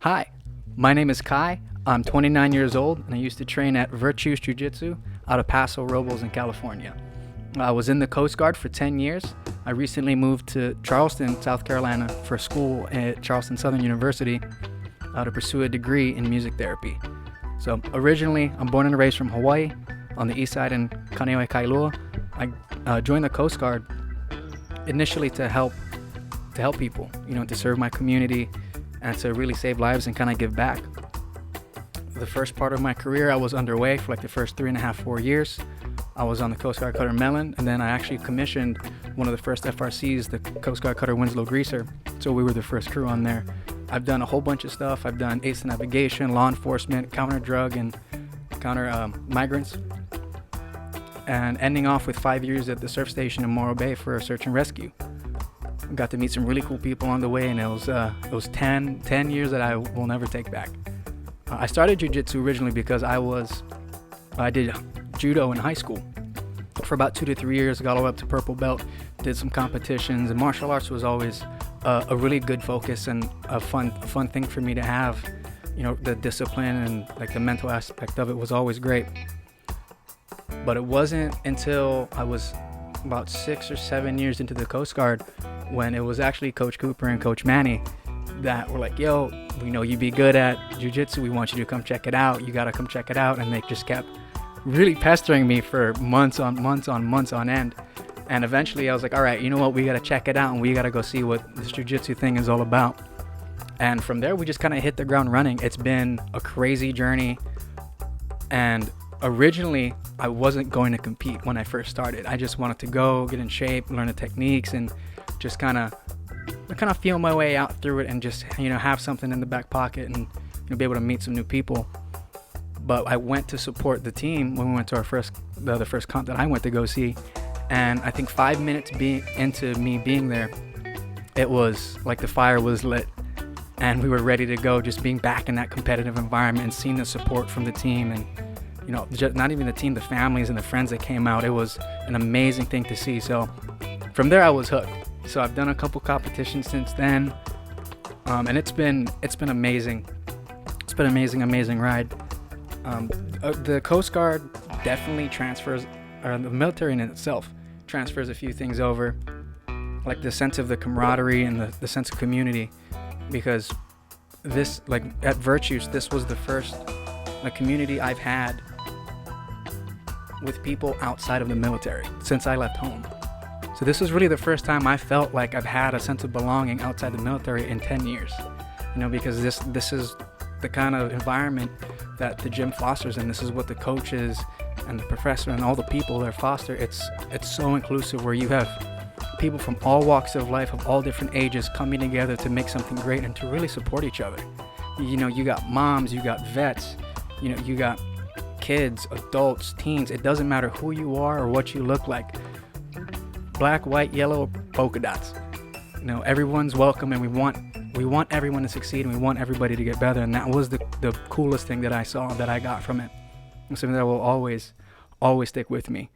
Hi, my name is Kai. I'm 29 years old and I used to train at Virtue's Jiu-Jitsu out of Paso Robles in California. I was in the Coast Guard for 10 years. I recently moved to Charleston, South Carolina for school at Charleston Southern University to pursue a degree in music therapy. So originally, I'm born and raised from Hawaii on the east side in Kaneohe, Kailua. I joined the Coast Guard initially to help people, to serve my community and to really save lives and kind of give back. The first part of my career, I was underway for like the first 3.5, 4 years. I was on the Coast Guard Cutter Mellon, and then I actually commissioned one of the first FRCs, the Coast Guard Cutter Winslow Greaser. So we were the first crew on there. I've done a whole bunch of stuff. I've done ACE navigation, law enforcement, counter drug, and counter migrants. And ending off with 5 years at the surf station in Morro Bay for search and rescue. Got to meet some really cool people on the way, and it was 10 years that I will never take back. I started jiu-jitsu originally because I did judo in high school for about 2 to 3 years, got all up to purple belt, did some competitions, and martial arts was always a really good focus and a fun thing for me to have. The discipline and like the mental aspect of it was always great. But it wasn't until I was about 6 or 7 years into the Coast Guard when it was actually Coach Cooper and Coach Manny that were like, yo, we know you'd be good at jiu-jitsu. We want you to come check it out. You got to come check it out. And they just kept really pestering me for months on end. And eventually I was like, all right, you know what? We got to check it out and we got to go see what this jiu-jitsu thing is all about. And from there, we just kind of hit the ground running. It's been a crazy journey. And originally, I wasn't going to compete when I first started. I just wanted to go, get in shape, learn the techniques, and just kind of feel my way out through it and just, have something in the back pocket and be able to meet some new people. But I went to support the team when we went to the first comp that I went to go see. And I think 5 minutes into me being there, it was like the fire was lit and we were ready to go, just being back in that competitive environment and seeing the support from the team and, just not even the team, the families and the friends that came out. It was an amazing thing to see. So from there, I was hooked. So I've done a couple competitions since then, and it's been amazing. It's been an amazing ride. The Coast Guard definitely transfers, or the military in itself transfers a few things over, like the sense of the camaraderie and the sense of community, because this, like at Virtues, this was the first community I've had with people outside of the military since I left home. So this was really the first time I felt like I've had a sense of belonging outside the military in 10 years, because this is the kind of environment that the gym fosters, and this is what the coaches and the professor and all the people that foster. It's so inclusive, where you have people from all walks of life, of all different ages, coming together to make something great and to really support each other. You got moms, you got vets, you got kids, adults, teens. It doesn't matter who you are or what you look like. Black, white, yellow, polka dots. Everyone's welcome, and we want everyone to succeed, and we want everybody to get better. And that was the coolest thing that I saw, that I got from it. And something that will always stick with me.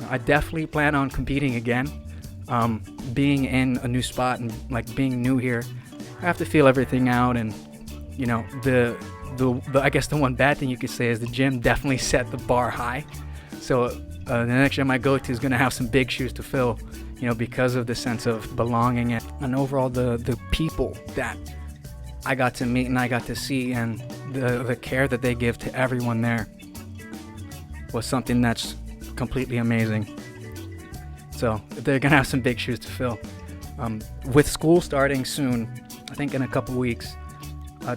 I definitely plan on competing again. Being in a new spot and like being new here, I have to feel everything out. And the I guess the one bad thing you could say is the gym definitely set the bar high. So the next gym I go to is going to have some big shoes to fill, because of the sense of belonging and overall the people that I got to meet and I got to see, and the care that they give to everyone there was something that's completely amazing. So they're going to have some big shoes to fill. With school starting soon, I think in a couple weeks,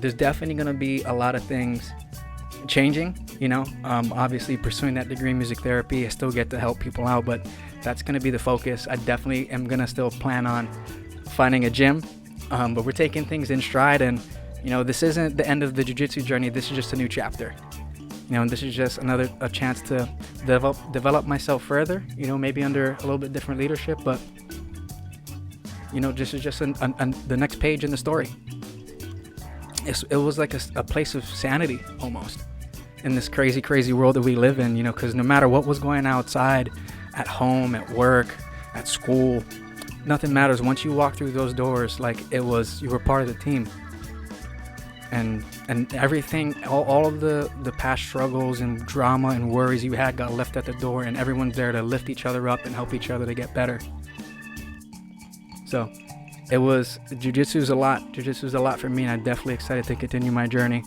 there's definitely going to be a lot of things changing. Obviously pursuing that degree in music therapy, I still get to help people out, but that's going to be the focus. I definitely am going to still plan on finding a gym, but we're taking things in stride, and this isn't the end of the jiu-jitsu journey. This is just a new chapter, and this is just a chance to develop myself further, maybe under a little bit different leadership, but this is just the next page in the story. It was like a place of sanity almost in this crazy world that we live in, because no matter what was going outside, at home, at work, at school, nothing matters. Once you walk through those doors, like you were part of the team. and everything, all of the past struggles and drama and worries you had got left at the door, and everyone's there to lift each other up and help each other to get better. So jiu-jitsu is a lot for me, and I'm definitely excited to continue my journey.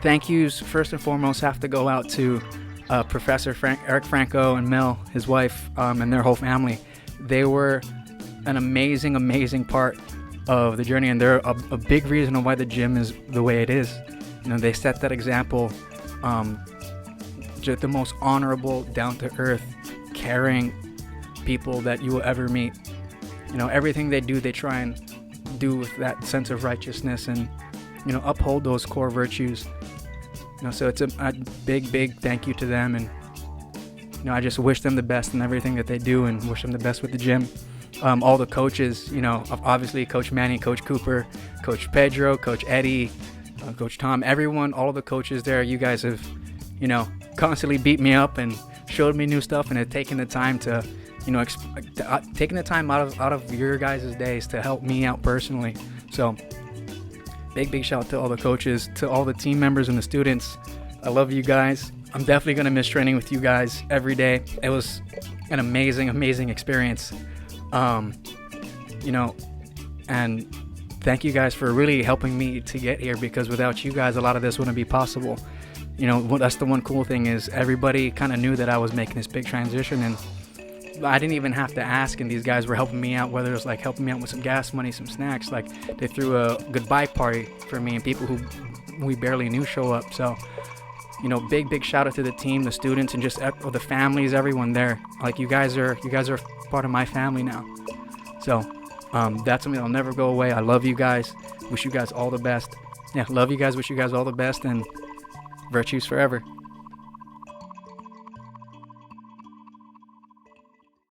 Thank yous first and foremost have to go out to Professor Eric Franco and Mel, his wife, and their whole family. They were an amazing part of the journey, and they're a big reason of why the gym is the way it is. They set that example, just the most honorable, down-to-earth, caring people that you will ever meet. Everything they do, they try and do with that sense of righteousness and uphold those core virtues. So it's a big thank you to them, and I just wish them the best in everything that they do, and wish them the best with the gym. All the coaches, obviously Coach Manny, Coach Cooper, Coach Pedro, Coach Eddie, Coach Tom, everyone, all of the coaches there, you guys have, constantly beat me up and showed me new stuff, and have taken the time to, taking the time out of your guys' days to help me out personally. So big shout out to all the coaches, to all the team members and the students. I love you guys. I'm definitely going to miss training with you guys every day. It was an amazing experience. And thank you guys for really helping me to get here, because without you guys, a lot of this wouldn't be possible. That's the one cool thing, is everybody kind of knew that I was making this big transition, and I didn't even have to ask, and these guys were helping me out, whether it was like helping me out with some gas money, some snacks. Like, they threw a goodbye party for me, and people who we barely knew show up. So, big shout out to the team, the students, and just the families, everyone there. Like, you guys are part of my family now. So that's something that'll never go away. I love you guys. Wish you guys all the best. Yeah, love you guys. Wish you guys all the best, and virtues forever.